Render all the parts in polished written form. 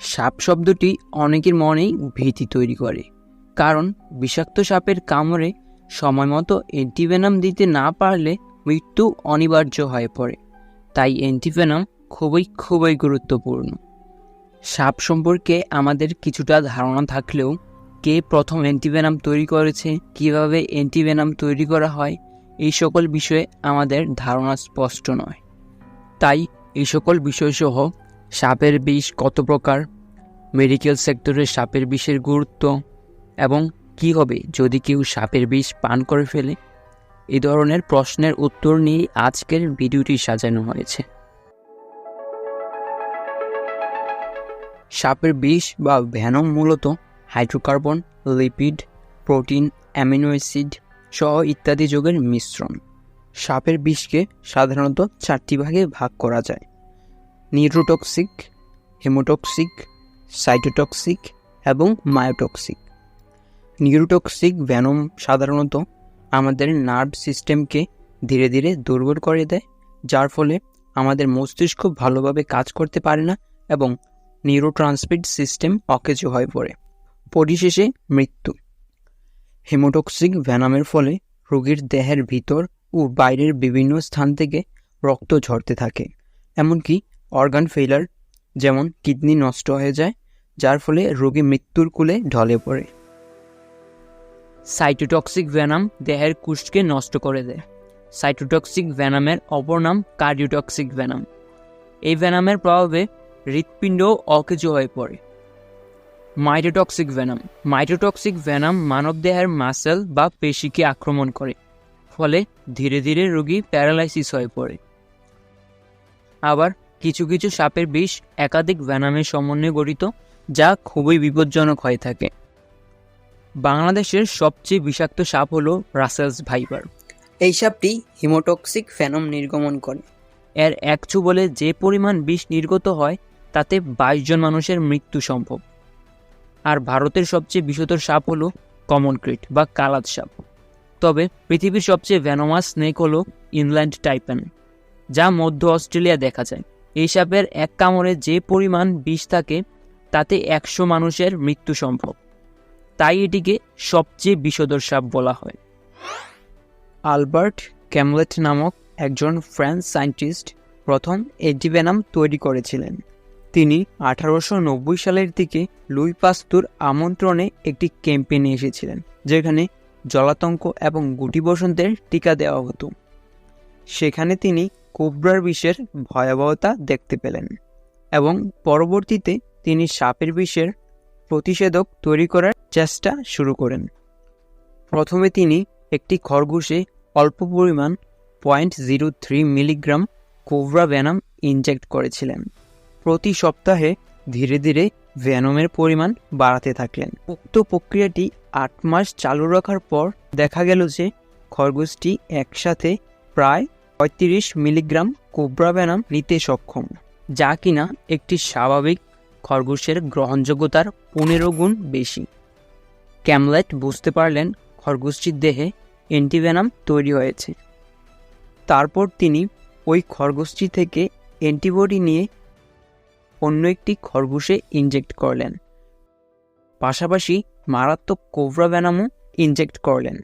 সাপ শব্দটি অনেকের মনেই ভীতি তৈরি করে, কারণ বিষাক্ত সাপের কামড়ে সময়মতো অ্যান্টিভেনাম দিতে না পারলে মৃত্যু অনিবার্য হয়ে পড়ে। তাই অ্যান্টিভেনাম খুবই গুরুত্বপূর্ণ। সাপ সম্পর্কে আমাদের কিছুটা ধারণা থাকলেও কে প্রথম অ্যান্টিভেনাম তৈরি করেছে, কিভাবে অ্যান্টিভেনাম তৈরি করা হয়, এই সকল বিষয়ে আমাদের ধারণা স্পষ্ট নয়। তাই এই সকল বিষয়সহ সাপের বিষ কত প্রকার, মেডিকেল সেক্টরে সাপের বিষের গুরুত্ব এবং কী হবে যদি কেউ সাপের বিষ পান করে ফেলে, এই ধরনের প্রশ্নের উত্তর নিয়ে আজকের ভিডিওটি সাজানো হয়েছে। সাপের বিষ বা ভেনম মূলত hydrocarbon, lipid, protein, amino acid সহ ইত্যাদি যৌগের মিশ্রণ। সাপের বিষকে সাধারণত 4টি ভাগে ভাগ করা যায়: নিউরোটক্সিক, হেমোটক্সিক, সাইটোটক্সিক এবং মায়োটক্সিক। নিউরোটক্সিক ভেনম সাধারণত আমাদের নার্ভ সিস্টেমকে ধীরে ধীরে দুর্বল করে দেয়, যার ফলে আমাদের মস্তিষ্ক ভালোভাবে কাজ করতে পারে না এবং নিউরোট্রান্সমিট সিস্টেম অকেজো হয়ে পড়ে, পরিশেষে মৃত্যু। হেমোটক্সিক ভেনামের ফলে রোগীর দেহের ভিতর ও বাইরের বিভিন্ন স্থান থেকে রক্ত ঝরতে থাকে, এমনকি অর্গান ফেইলার যেমন কিডনি নষ্ট হয়ে যায়, যার ফলে রোগী মৃত্যুর কূলে ঢলে পড়ে। সাইটোটক্সিক ভেনাম দেহের কোষকে নষ্ট করে দেয়। সাইটোটক্সিক ভেনামের অপর নাম কার্ডিওটক্সিক ভেনাম। এই ভেনামের প্রভাবে হৃৎপিণ্ডও অকেজো হয়ে পড়ে। মাইটোটক্সিক ভেনাম মানবদেহের মাসেল বা পেশিকে আক্রমণ করে, ফলে ধীরে ধীরে রোগী প্যারালাইসিস হয়ে পড়ে। আবার কিছু কিছু সাপের বিষ একাধিক ভেনামের সমন্বয়ে গঠিত, যা খুবই বিপজ্জনক হয়ে থাকে। বাংলাদেশের সবচেয়ে বিষাক্ত সাপ হলো রাসেলস ভাইপার। এই সাপটি হিমোটক্সিক ভেনম নির্গমন করে। এর এক ছোবলে যে পরিমাণ বিষ নির্গত হয় তাতে 22 জন মানুষের মৃত্যু সম্ভব। আর ভারতের সবচেয়ে বিষধর সাপ হলো কমন ক্রিট বা কালাত সাপ। তবে পৃথিবীর সবচেয়ে ভেনোমাস স্নেক হলো ইনল্যান্ড টাইপান, যা মধ্য অস্ট্রেলিয়া দেখা যায়। এই সাপের এক কামড়ে যে পরিমাণ বিষ থাকে তাতে 100 মানুষের মৃত্যু সম্ভব। তাই এটিকে সবচেয়ে বিষধর সাপ বলা হয়। আলবার্ট ক্যামলেট নামক একজন ফ্রেঞ্চ সায়েন্টিস্ট প্রথম অ্যান্টিভেনাম তৈরি করেছিলেন। তিনি 1890 সালের দিকে লুই পাস্তুর আমন্ত্রণে একটি ক্যাম্পেইনে এসেছিলেন, যেখানে জলাতঙ্ক এবং গুটি বসন্তের টিকা দেওয়া হতো। সেখানে তিনি কোবরার বিষের ভয়াবহতা দেখতে পেলেন এবং পরবর্তীতে তিনি সাপের বিষের প্রতিষেধক তৈরি করার চেষ্টা শুরু করেন। প্রথমে তিনি একটি খরগোশে অল্প পরিমাণ 0.03 মিলিগ্রাম কোবরা ভেনাম ইনজেক্ট করেছিলেন। প্রতি সপ্তাহে ধীরে ধীরে ভেনমের পরিমাণ বাড়াতে থাকলেন। উক্ত প্রক্রিয়াটি 8 মাস চালু রাখার পর দেখা গেল যে খরগোশটি একসাথে প্রায় 35 মিলিগ্রাম কোবরা ভেনাম নিতে সক্ষম, যা কিনা একটি স্বাভাবিক খরগোশের গ্রহণযোগ্যতার 15 গুণ বেশি। ক্যামলেট বুঝতে পারলেন খরগোশটির দেহে অ্যান্টিভেনাম তৈরি হয়েছে। তারপর তিনি ওই খরগোশটি থেকে অ্যান্টিবডি নিয়ে অন্য একটি খরগোশে ইনজেক্ট করলেন, পাশাপাশি মারাত্মক কোবরা ভেনামও ইনজেক্ট করলেন।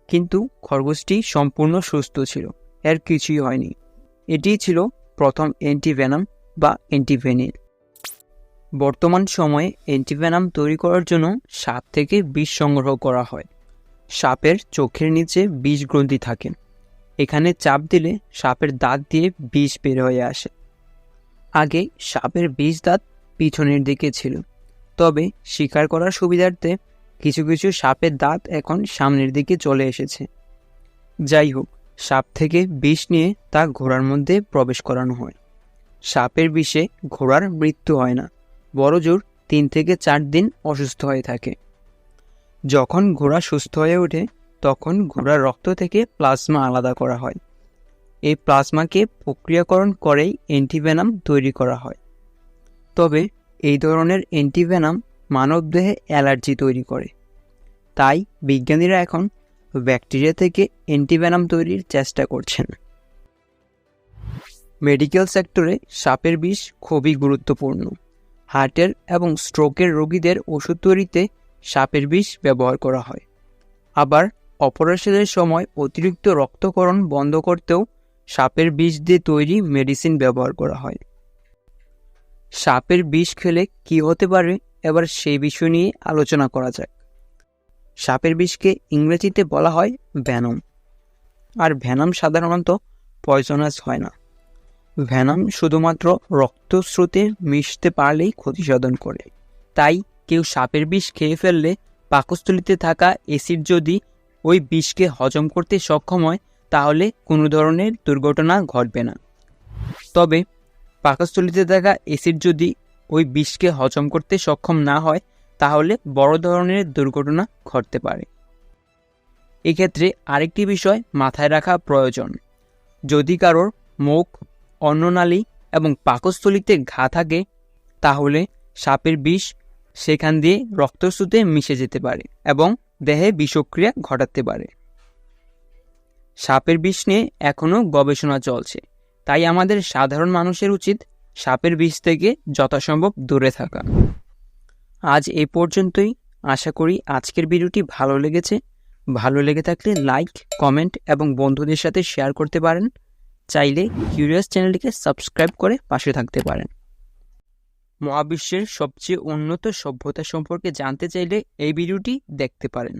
কিন্তু খরগোশটি সম্পূর্ণ সুস্থ ছিল, এর কিছুই হয়নি। এটিই ছিল প্রথম অ্যান্টিভেনাম বা অ্যান্টিভেনিন। বর্তমান সময়ে অ্যান্টিভেনাম তৈরি করার জন্য সাপ থেকে বিষ সংগ্রহ করা হয়। সাপের চোখের নিচে বিষ গ্রন্থি থাকে, এখানে চাপ দিলে সাপের দাঁত দিয়ে বিষ বের হয়ে আসে। আগে সাপের বিষ দাঁত পিছনের দিকে ছিল, তবে শিকার করার সুবিধার্থে কিছু কিছু সাপের দাঁত এখন সামনের দিকে চলে এসেছে। যাই হোক, সাপ থেকে বিষ নিয়ে তা ঘোড়ার মধ্যে প্রবেশ করানো হয়। সাপের বিষে ঘোড়ার মৃত্যু হয় না, বড়জোর 3 থেকে 4 দিন অসুস্থ হয়ে থাকে। যখন ঘোড়া সুস্থ হয়ে ওঠে তখন ঘোড়ার রক্ত থেকে প্লাজমা আলাদা করা হয়। এই প্লাজমাকে প্রক্রিয়াকরণ করেই অ্যান্টিভেনাম তৈরি করা হয়। তবে এই ধরনের অ্যান্টিভেনাম মানবদেহে অ্যালার্জি তৈরি করে। তাই বিজ্ঞানীরা এখন ব্যাকটেরিয়া থেকে অ্যান্টিভেনাম তৈরির চেষ্টা করছেন। মেডিকেল সেক্টরে সাপের বিষ খুবই গুরুত্বপূর্ণ। হার্টের এবং স্ট্রোকের রোগীদের ওষুধ তৈরিতে সাপের বিষ ব্যবহার করা হয়। আবার অপারেশনের সময় অতিরিক্ত রক্তক্ষরণ বন্ধ করতেও সাপের বিষ দিয়ে তৈরি মেডিসিন ব্যবহার করা হয়। সাপের বিষ খেলে কি হতে পারে, এবার সেই বিষয় নিয়ে আলোচনা করা যাক। সাপের বিষকে ইংরেজিতে বলা হয় ভ্যানম। আর ভ্যানম সাধারণত পয়জনাস হয় না। ভ্যানম শুধুমাত্র রক্তস্রোতে মিশতে পারলেই ক্ষতি সাধন করে। তাই কেউ সাপের বিষ খেয়ে ফেললে পাকস্থলীতে থাকা অ্যাসিড যদি ওই বিষকে হজম করতে সক্ষম হয় তাহলে কোনো ধরনের দুর্ঘটনা ঘটবে না। তবে পাকস্থলীতে থাকা অ্যাসিড যদি ওই বিষকে হজম করতে সক্ষম না হয় তাহলে বড় ধরনের দুর্ঘটনা ঘটতে পারে। এক্ষেত্রে আরেকটি বিষয় মাথায় রাখা প্রয়োজন। যদি কারোর মুখ, অন্ননালী এবং পাকস্থলীতে ঘা থাকে তাহলে সাপের বিষ সেখান দিয়ে রক্তস্রোতে মিশে যেতে পারে এবং দেহে বিষক্রিয়া ঘটাতে পারে। সাপের বিষ নিয়ে এখনও গবেষণা চলছে, তাই আমাদের সাধারণ মানুষের উচিত সাপের বিষ থেকে যথাসম্ভব দূরে থাকা। আজ এই পর্যন্তই। আশা করি আজকের ভিডিওটি ভালো লেগেছে। ভালো লেগে থাকলে লাইক, কমেন্ট এবং বন্ধুদের সাথে শেয়ার করতে পারেন। চাইলে কিউরিয়াস চ্যানেলটিকে সাবস্ক্রাইব করে পাশে থাকতে পারেন। মহাবিশ্বের সবচেয়ে উন্নত সভ্যতা সম্পর্কে জানতে চাইলে এই ভিডিওটি দেখতে পারেন।